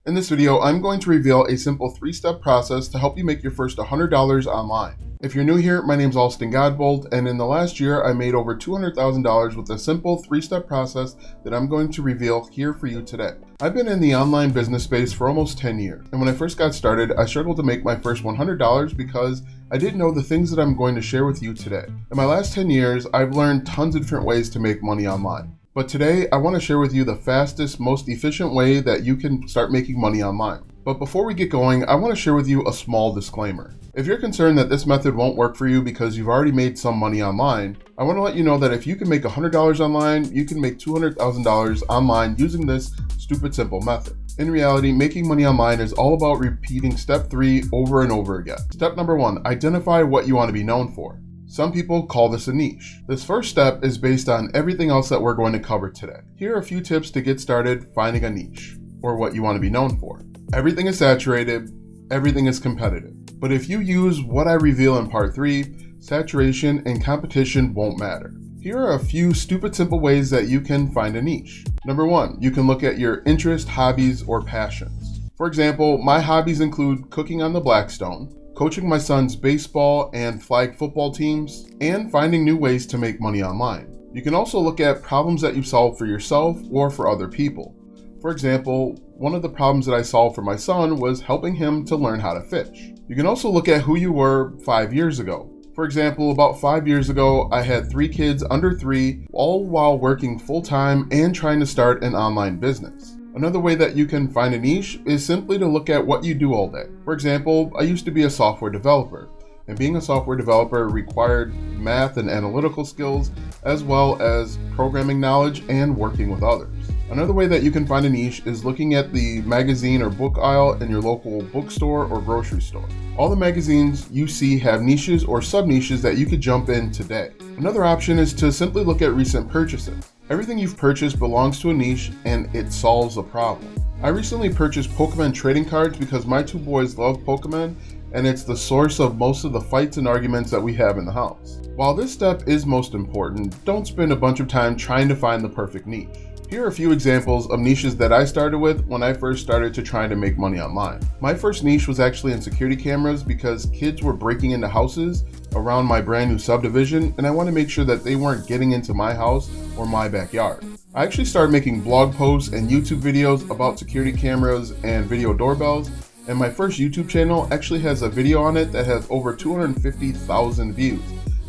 In this video, I'm going to reveal a simple 3-step process to help you make your first $100 online. If you're new here, my name's Alston Godbold, and in the last year, I made over $200,000 with a simple 3-step process that I'm going to reveal here for you today. I've been in the online business space for almost 10 years, and when I first got started, I struggled to make my first $100 because I didn't know the things that I'm going to share with you today. In my last 10 years, I've learned tons of different ways to make money online. But today, I want to share with you the fastest, most efficient way that you can start making money online. But before we get going, I want to share with you a small disclaimer. If you're concerned that this method won't work for you because you've already made some money online, I want to let you know that if you can make $100 online, you can make $200,000 online using this stupid simple method. In reality, making money online is all about repeating step 3 over and over again. Step number 1, identify what you want to be known for. Some people call this a niche. This first step is based on everything else that we're going to cover today. Here are a few tips to get started finding a niche, or what you want to be known for. Everything is saturated, everything is competitive. But if you use what I reveal in part 3, saturation and competition won't matter. Here are a few stupid simple ways that you can find a niche. Number 1, you can look at your interest, hobbies, or passions. For example, my hobbies include cooking on the Blackstone, coaching my son's baseball and flag football teams, and finding new ways to make money online. You can also look at problems that you solve for yourself or for other people. For example, one of the problems that I solved for my son was helping him to learn how to fish. You can also look at who you were 5 years ago. For example, about 5 years ago, I had 3 kids under 3, all while working full-time and trying to start an online business. Another way that you can find a niche is simply to look at what you do all day. For example, I used to be a software developer, and being a software developer required math and analytical skills, as well as programming knowledge and working with others. Another way that you can find a niche is looking at the magazine or book aisle in your local bookstore or grocery store. All the magazines you see have niches or sub-niches that you could jump in today. Another option is to simply look at recent purchases. Everything you've purchased belongs to a niche and it solves a problem. I recently purchased Pokemon trading cards because my 2 boys love Pokemon and it's the source of most of the fights and arguments that we have in the house. While this step is most important, don't spend a bunch of time trying to find the perfect niche. Here are a few examples of niches that I started with when I first started to try to make money online. My first niche was actually in security cameras because kids were breaking into houses around my brand new subdivision and I wanted to make sure that they weren't getting into my house or my backyard. I actually started making blog posts and YouTube videos about security cameras and video doorbells, and my first YouTube channel actually has a video on it that has over 250,000 views.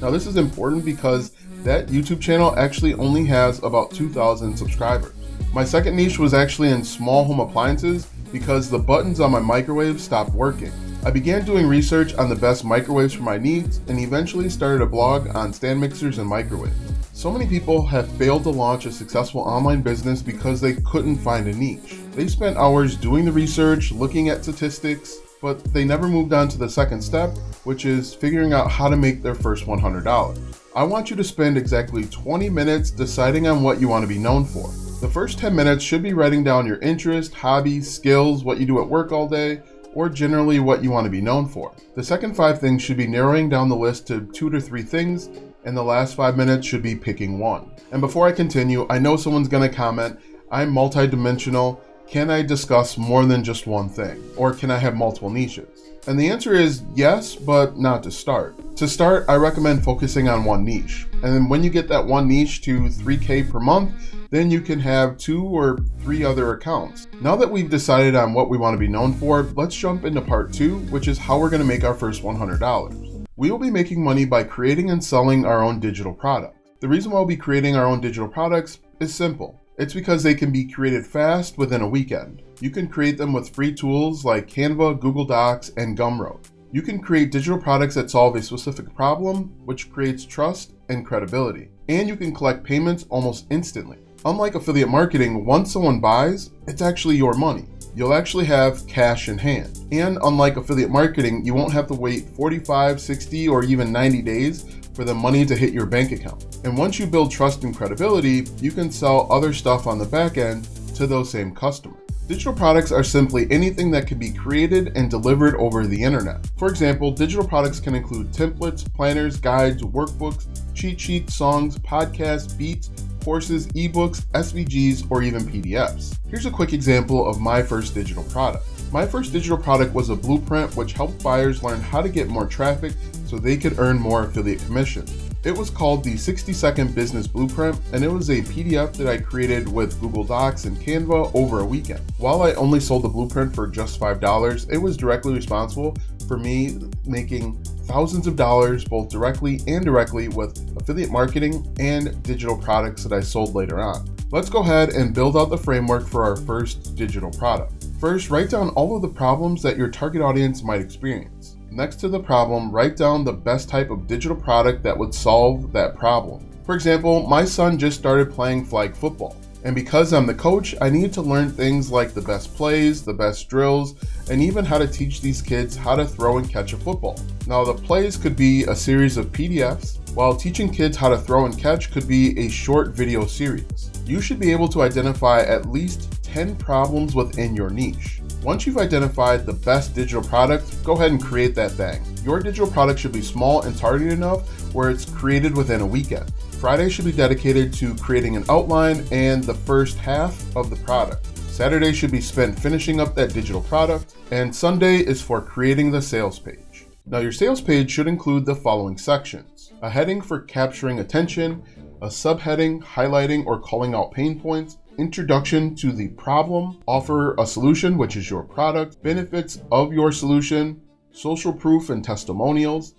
Now this is important because that YouTube channel actually only has about 2,000 subscribers. My second niche was actually in small home appliances because the buttons on my microwave stopped working. I began doing research on the best microwaves for my needs and eventually started a blog on stand mixers and microwaves. So many people have failed to launch a successful online business because they couldn't find a niche. They spent hours doing the research, looking at statistics, but they never moved on to the second step, which is figuring out how to make their first $100. I want you to spend exactly 20 minutes deciding on what you want to be known for. The first 10 minutes should be writing down your interest, hobbies, skills, what you do at work all day, or generally what you want to be known for. The second 5 things should be narrowing down the list to 2 to 3 things, and the last 5 minutes should be picking one. And before I continue, I know someone's going to comment, I'm multidimensional. Can I discuss more than just one thing? Or can I have multiple niches? And the answer is yes, but not to start. To start, I recommend focusing on one niche. And then when you get that one niche to 3K per month, then you can have 2 or 3 other accounts. Now that we've decided on what we want to be known for, let's jump into part 2, which is how we're going to make our first $100. We will be making money by creating and selling our own digital product. The reason why we'll be creating our own digital products is simple. It's because they can be created fast within a weekend. You can create them with free tools like Canva, Google Docs, and Gumroad. You can create digital products that solve a specific problem, which creates trust and credibility. And you can collect payments almost instantly. Unlike affiliate marketing, once someone buys, it's actually your money. You'll actually have cash in hand. And unlike affiliate marketing, you won't have to wait 45, 60, or even 90 days for the money to hit your bank account. And once you build trust and credibility, you can sell other stuff on the back end to those same customers. Digital products are simply anything that can be created and delivered over the internet. For example, digital products can include templates, planners, guides, workbooks, cheat sheets, songs, podcasts, beats, courses, ebooks, SVGs, or even PDFs. Here's a quick example of my first digital product. My first digital product was a blueprint which helped buyers learn how to get more traffic so they could earn more affiliate commissions. It was called the 60-Second Business Blueprint, and it was a PDF that I created with Google Docs and Canva over a weekend. While I only sold the blueprint for just $5, it was directly responsible for me making thousands of dollars both directly and indirectly with affiliate marketing and digital products that I sold later on. Let's go ahead and build out the framework for our first digital product. First, write down all of the problems that your target audience might experience. Next to the problem, write down the best type of digital product that would solve that problem. For example, my son just started playing flag football, and because I'm the coach, I need to learn things like the best plays, the best drills, and even how to teach these kids how to throw and catch a football. Now, the plays could be a series of PDFs, while teaching kids how to throw and catch could be a short video series. You should be able to identify at least 10 problems within your niche. Once you've identified the best digital product, go ahead and create that thing. Your digital product should be small and targeted enough where it's created within a weekend. Friday should be dedicated to creating an outline and the first half of the product. Saturday should be spent finishing up that digital product, and Sunday is for creating the sales page. Now, your sales page should include the following sections: a heading for capturing attention, a subheading highlighting or calling out pain points, introduction to the problem, offer a solution, which is your product, benefits of your solution, social proof and testimonials,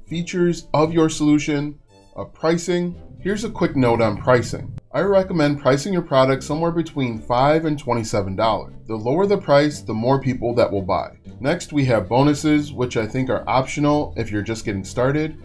features of your solution, pricing. Here's a quick note on pricing. I recommend pricing your product somewhere between $5 and $27. The lower the price, the more people that will buy. Next, we have bonuses, which I think are optional if you're just getting started,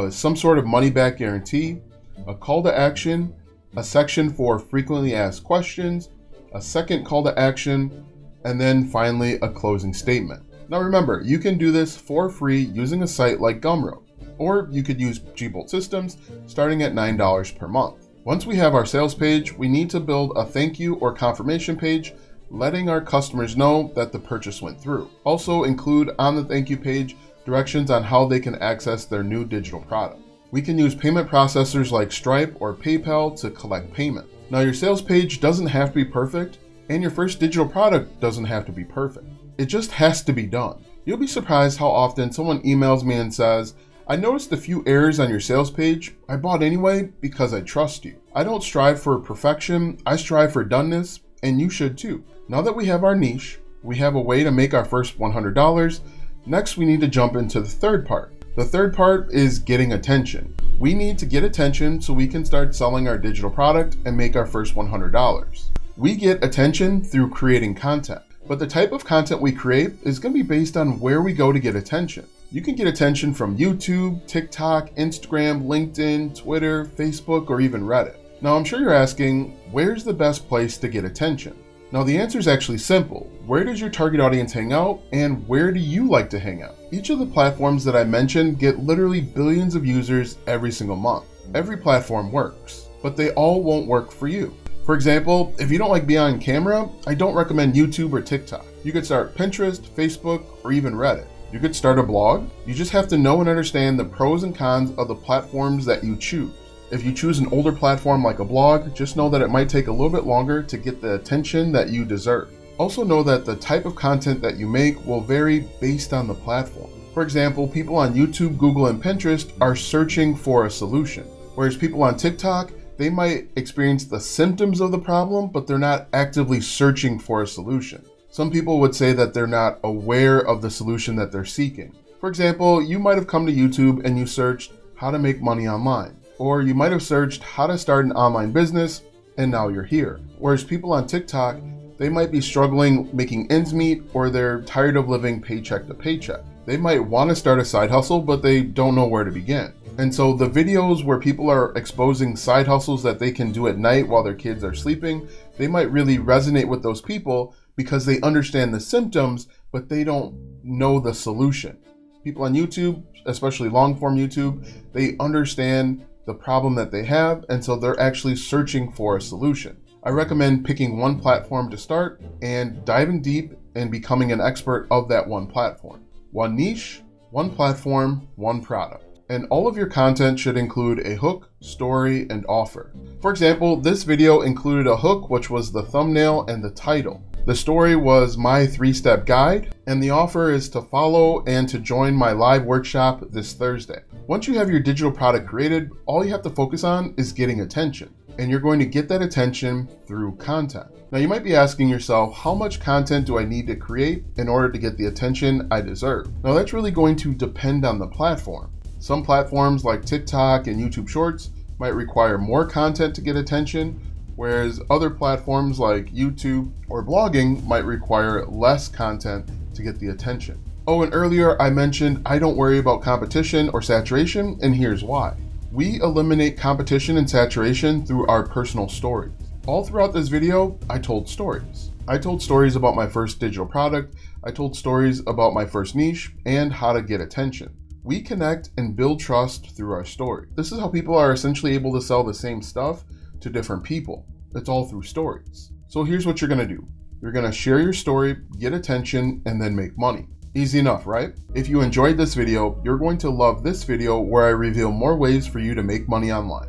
some sort of money back guarantee, a call to action, a section for frequently asked questions, a second call to action, and then finally a closing statement. Now remember, you can do this for free using a site like Gumroad, or you could use Gbolt Systems starting at $9 per month. Once we have our sales page, we need to build a thank you or confirmation page letting our customers know that the purchase went through. Also include on the thank you page directions on how they can access their new digital product. We can use payment processors like Stripe or PayPal to collect payment. Now, your sales page doesn't have to be perfect, and your first digital product doesn't have to be perfect. It just has to be done. You'll be surprised how often someone emails me and says, "I noticed a few errors on your sales page. I bought anyway because I trust you." I don't strive for perfection, I strive for doneness, and you should too. Now that we have our niche, we have a way to make our first $100. Next, we need to jump into the third part. The third part is getting attention. We need to get attention so we can start selling our digital product and make our first $100. We get attention through creating content, but the type of content we create is going to be based on where we go to get attention. You can get attention from YouTube, TikTok, Instagram, LinkedIn, Twitter, Facebook, or even Reddit. Now, I'm sure you're asking, where's the best place to get attention? Now, the answer is actually simple. Where does your target audience hang out, and where do you like to hang out? Each of the platforms that I mentioned get literally billions of users every single month. Every platform works, but they all won't work for you. For example, if you don't like being on camera, I don't recommend YouTube or TikTok. You could start Pinterest, Facebook, or even Reddit. You could start a blog. You just have to know and understand the pros and cons of the platforms that you choose. If you choose an older platform like a blog, just know that it might take a little bit longer to get the attention that you deserve. Also know that the type of content that you make will vary based on the platform. For example, people on YouTube, Google, and Pinterest are searching for a solution, whereas people on TikTok, they might experience the symptoms of the problem, but they're not actively searching for a solution. Some people would say that they're not aware of the solution that they're seeking. For example, you might have come to YouTube and you searched how to make money online. Or you might have searched how to start an online business, and now you're here. Whereas people on TikTok, they might be struggling making ends meet, or they're tired of living paycheck to paycheck. They might want to start a side hustle, but they don't know where to begin. And so the videos where people are exposing side hustles that they can do at night while their kids are sleeping, they might really resonate with those people because they understand the symptoms, but they don't know the solution. People on YouTube, especially long form YouTube, they understand the problem that they have, and so they're actually searching for a solution. I recommend picking one platform to start and diving deep and becoming an expert of that one platform. One niche, one platform, one product. And all of your content should include a hook, story, and offer. For example, this video included a hook, which was the thumbnail and the title. The story was my 3-step guide, and the offer is to follow and to join my live workshop this Thursday. Once you have your digital product created, all you have to focus on is getting attention. And you're going to get that attention through content. Now you might be asking yourself, how much content do I need to create in order to get the attention I deserve? Now that's really going to depend on the platform. Some platforms like TikTok and YouTube Shorts might require more content to get attention, whereas other platforms like YouTube or blogging might require less content to get the attention. Oh, and earlier I mentioned I don't worry about competition or saturation, and here's why. We eliminate competition and saturation through our personal stories. All throughout this video, I told stories. I told stories about my first digital product, I told stories about my first niche, and how to get attention. We connect and build trust through our story. This is how people are essentially able to sell the same stuff to different people. It's all through stories. So here's what you're gonna do. You're gonna share your story, get attention, and then make money. Easy enough, right? If you enjoyed this video, you're going to love this video where I reveal more ways for you to make money online.